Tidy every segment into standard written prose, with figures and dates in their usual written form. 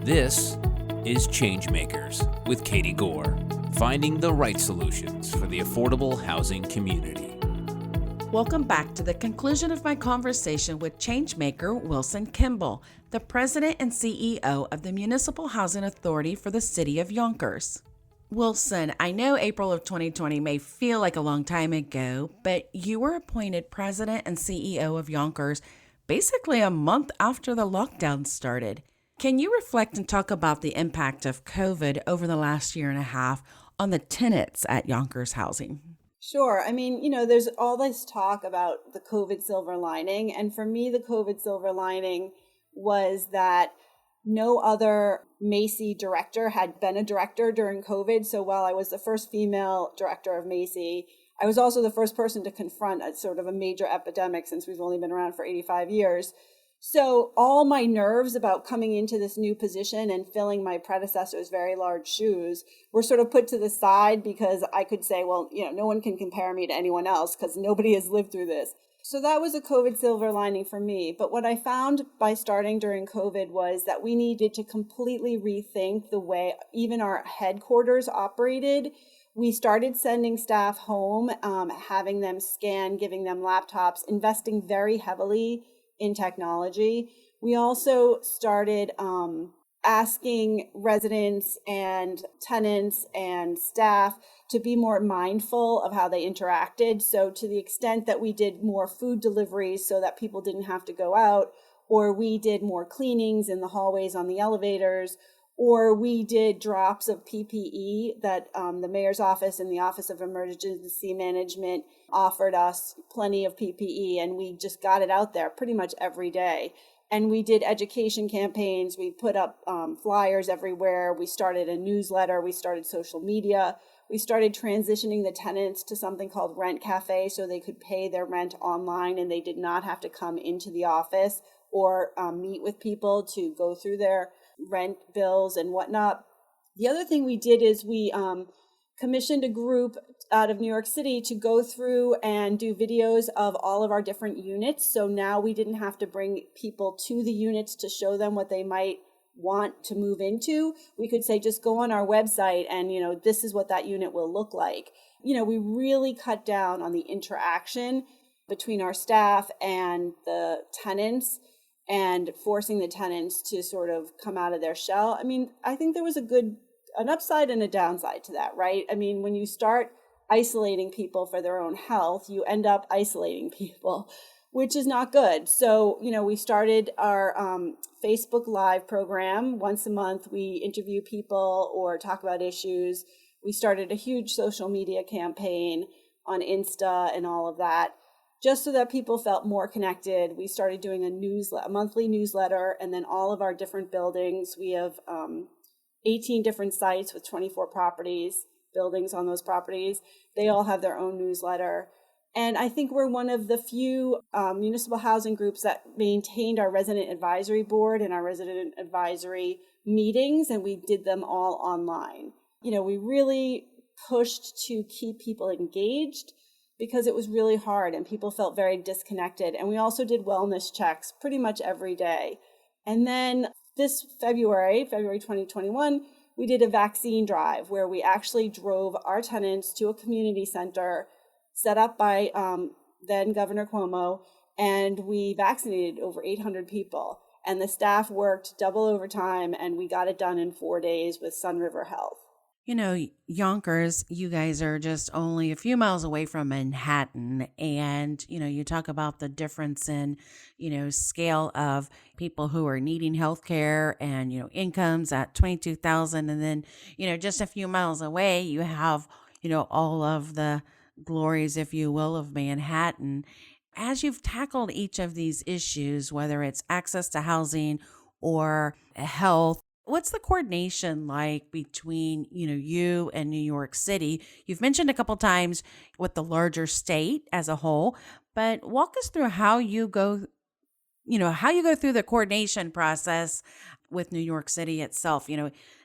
This is ChangeMakers with Katie Gore, finding the right solutions for the affordable housing community. Welcome back to the conclusion of my conversation with ChangeMaker Wilson Kimball, the President and CEO of the Municipal Housing Authority for the City of Yonkers. Wilson, I know April of 2020 may feel like a long time ago, but you were appointed President and CEO of Yonkers basically a month after the lockdown started. Can you reflect and talk about the impact of COVID over the last year and a half on the tenants at Yonkers Housing? Sure. I mean, there's all this talk about the COVID silver lining. And for me, the COVID silver lining was that no other Macy director had been a director during COVID. So while I was the first female director of Macy, I was also the first person to confront a sort of a major epidemic since we've only been around for 85 years. So all my nerves about coming into this new position and filling my predecessor's very large shoes were sort of put to the side because I could say, well, no one can compare me to anyone else because nobody has lived through this. So that was a COVID silver lining for me. But what I found by starting during COVID was that we needed to completely rethink the way even our headquarters operated. We started sending staff home, having them scan, giving them laptops, investing very heavily in technology. We also started asking residents and tenants and staff to be more mindful of how they interacted. So to the extent that we did more food deliveries so that people didn't have to go out, or we did more cleanings in the hallways on the elevators, or we did drops of PPE that the mayor's office and the Office of Emergency Management offered us plenty of PPE, and we just got it out there pretty much every day. And we did education campaigns. We put up flyers everywhere. We started a newsletter. We started social media. We started transitioning the tenants to something called Rent Cafe so they could pay their rent online and they did not have to come into the office or meet with people to go through their rent bills and whatnot. The other thing we did is we commissioned a group out of New York City to go through and do videos of all of our different units. So now we didn't have to bring people to the units to show them what they might want to move into. We could say, just go on our website and, this is what that unit will look like. We really cut down on the interaction between our staff and the tenants and forcing the tenants to sort of come out of their shell. I mean, I think there was an upside and a downside to that, right? I mean, when you start isolating people for their own health, you end up isolating people, which is not good. So, we started our Facebook Live program. Once a month, we interview people or talk about issues. We started a huge social media campaign on Insta and all of that, just so that people felt more connected. We started doing a monthly newsletter, and then all of our different buildings. We have 18 different sites with 24 buildings on those properties. They all have their own newsletter. And I think we're one of the few municipal housing groups that maintained our resident advisory board and our resident advisory meetings, and we did them all online. We really pushed to keep people engaged because it was really hard and people felt very disconnected. And we also did wellness checks pretty much every day. And then this February 2021, we did a vaccine drive where we actually drove our tenants to a community center set up by then Governor Cuomo, and we vaccinated over 800 people. And the staff worked double overtime, and we got it done in 4 days with Sun River Health. Yonkers, you guys are just only a few miles away from Manhattan. And, you talk about the difference in, scale of people who are needing healthcare and, incomes at $22,000. And then, just a few miles away, you have, all of the glories, if you will, of Manhattan. As you've tackled each of these issues, whether it's access to housing or health, what's the coordination like between, you and New York City? You've mentioned a couple times with the larger state as a whole, but walk us through how you go through the coordination process with New York City itself.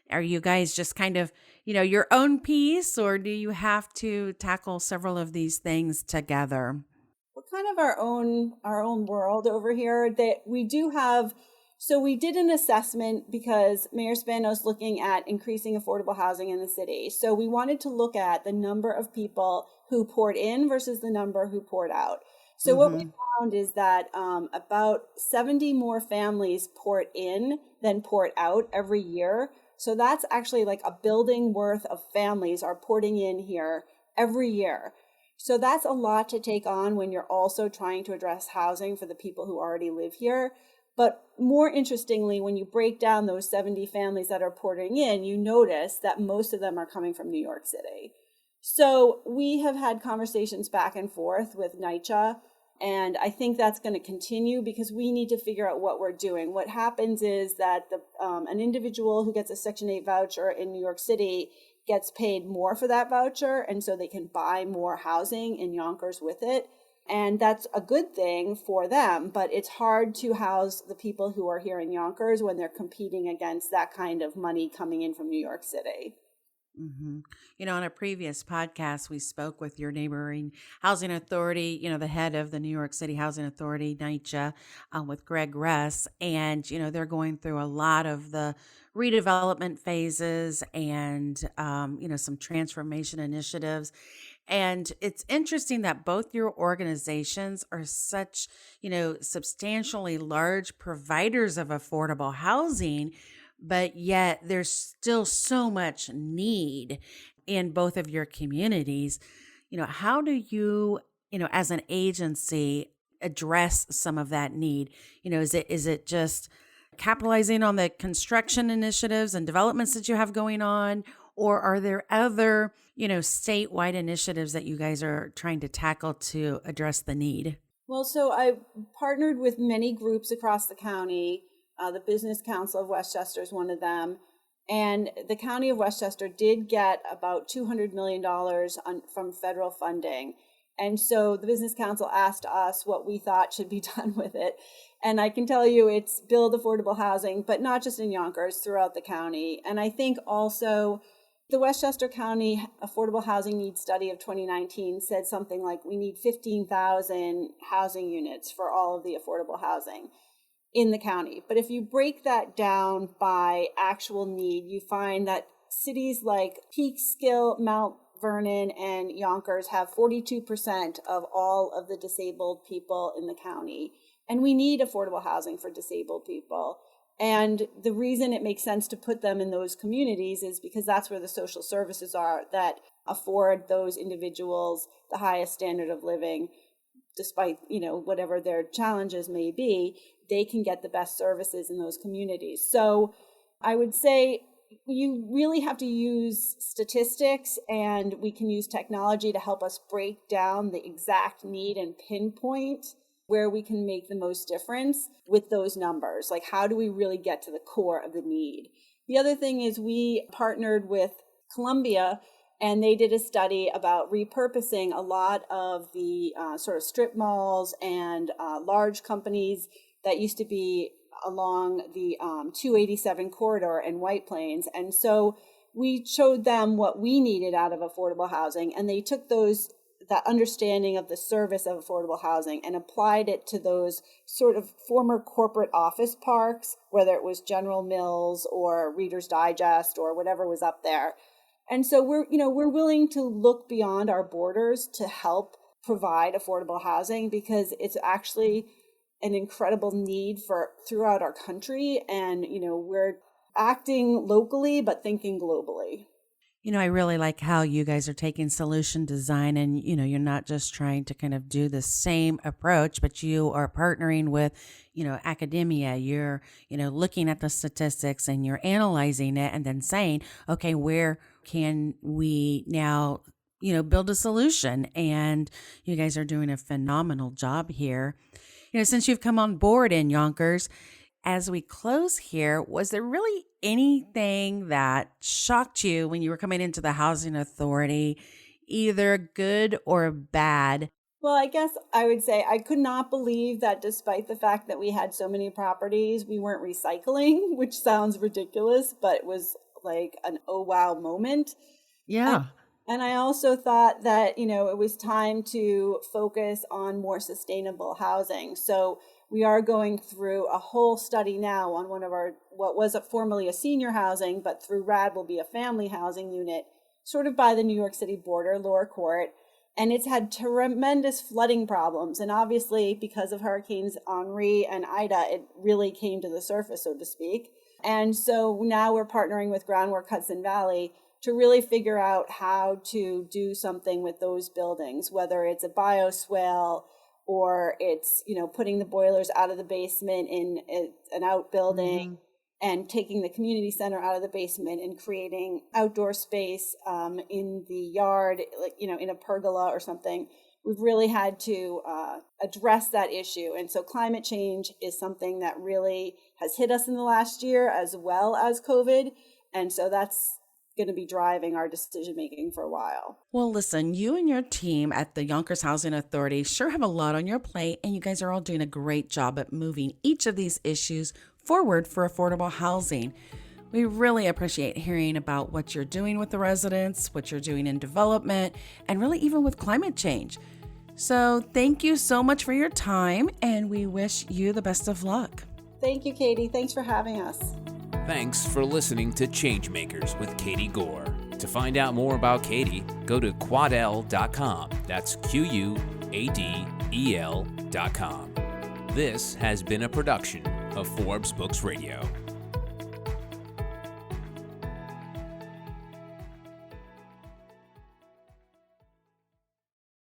Are you guys just kind of, your own piece, or do you have to tackle several of these things together? We're kind of our own world over here. That we do have So we did an assessment because Mayor Spano's looking at increasing affordable housing in the city. So we wanted to look at the number of people who poured in versus the number who poured out. So what we found is that about 70 more families poured in than poured out every year. So that's actually like a building worth of families are porting in here every year. So that's a lot to take on when you're also trying to address housing for the people who already live here. But more interestingly, when you break down those 70 families that are porting in, you notice that most of them are coming from New York City. So we have had conversations back and forth with NYCHA, and I think that's going to continue because we need to figure out what we're doing. What happens is that an individual who gets a Section 8 voucher in New York City gets paid more for that voucher, and so they can buy more housing in Yonkers with it. And that's a good thing for them, but it's hard to house the people who are here in Yonkers when they're competing against that kind of money coming in from New York City. Mm-hmm. On a previous podcast, we spoke with your neighboring housing authority, the head of the New York City Housing Authority, NYCHA, with Greg Russ. And, they're going through a lot of the redevelopment phases and, some transformation initiatives. And it's interesting that both your organizations are such, substantially large providers of affordable housing, but yet there's still so much need in both of your communities. How do you, as an agency, address some of that need? Is it just capitalizing on the construction initiatives and developments that you have going on? Or are there other, statewide initiatives that you guys are trying to tackle to address the need? Well, so I've partnered with many groups across the county. The Business Council of Westchester is one of them. And the County of Westchester did get about $200 million from federal funding. And so the Business Council asked us what we thought should be done with it. And I can tell you it's build affordable housing, but not just in Yonkers, throughout the county. And I think also the Westchester County Affordable Housing Needs Study of 2019 said something like we need 15,000 housing units for all of the affordable housing in the county. But if you break that down by actual need, you find that cities like Peekskill, Mount Vernon, and Yonkers have 42% of all of the disabled people in the county. And we need affordable housing for disabled people. And the reason it makes sense to put them in those communities is because that's where the social services are that afford those individuals the highest standard of living. Despite, whatever their challenges may be, they can get the best services in those communities. So I would say you really have to use statistics, and we can use technology to help us break down the exact need and pinpoint where we can make the most difference with those numbers. Like, how do we really get to the core of the need? The other thing is we partnered with Columbia, and they did a study about repurposing a lot of the sort of strip malls and large companies that used to be along the 287 corridor in White Plains. And so we showed them what we needed out of affordable housing, and they took that understanding of the service of affordable housing and applied it to those sort of former corporate office parks, whether it was General Mills or Reader's Digest or whatever was up there. And so we're willing to look beyond our borders to help provide affordable housing because it's actually an incredible need for throughout our country. And, we're acting locally, but thinking globally. I really like how you guys are taking solution design and, you're not just trying to kind of do the same approach, but you are partnering with, academia. You're, looking at the statistics and you're analyzing it and then saying, okay, where can we now, build a solution? And you guys are doing a phenomenal job here. Since you've come on board in Yonkers, as we close here, was there really anything that shocked you when you were coming into the housing authority, either good or bad? Well, I guess I would say I could not believe that despite the fact that we had so many properties, we weren't recycling, which sounds ridiculous, but it was like an oh wow moment. Yeah. And I also thought that, it was time to focus on more sustainable housing. So we are going through a whole study now on one of our, what was formerly a senior housing, but through RAD will be a family housing unit, sort of by the New York City border, Lower Court. And it's had tremendous flooding problems. And obviously, because of Hurricanes Henri and Ida, it really came to the surface, so to speak. And so now we're partnering with Groundwork Hudson Valley to really figure out how to do something with those buildings, whether it's a bioswale or it's, putting the boilers out of the basement in an outbuilding and taking the community center out of the basement and creating outdoor space in the yard, like, in a pergola or something. We've really had to address that issue. And so climate change is something that really has hit us in the last year, as well as COVID. And so that's going to be driving our decision making for a while. Well, listen, you and your team at the Yonkers Housing Authority sure have a lot on your plate, and you guys are all doing a great job at moving each of these issues forward for affordable housing. We really appreciate hearing about what you're doing with the residents, what you're doing in development, and really even with climate change. So thank you so much for your time, and we wish you the best of luck. Thank you, Katie. Thanks for having us. Thanks for listening to ChangeMakers with Katie Gore. To find out more about Katie, go to quadel.com. That's QUADEL.com. This has been a production of Forbes Books Radio.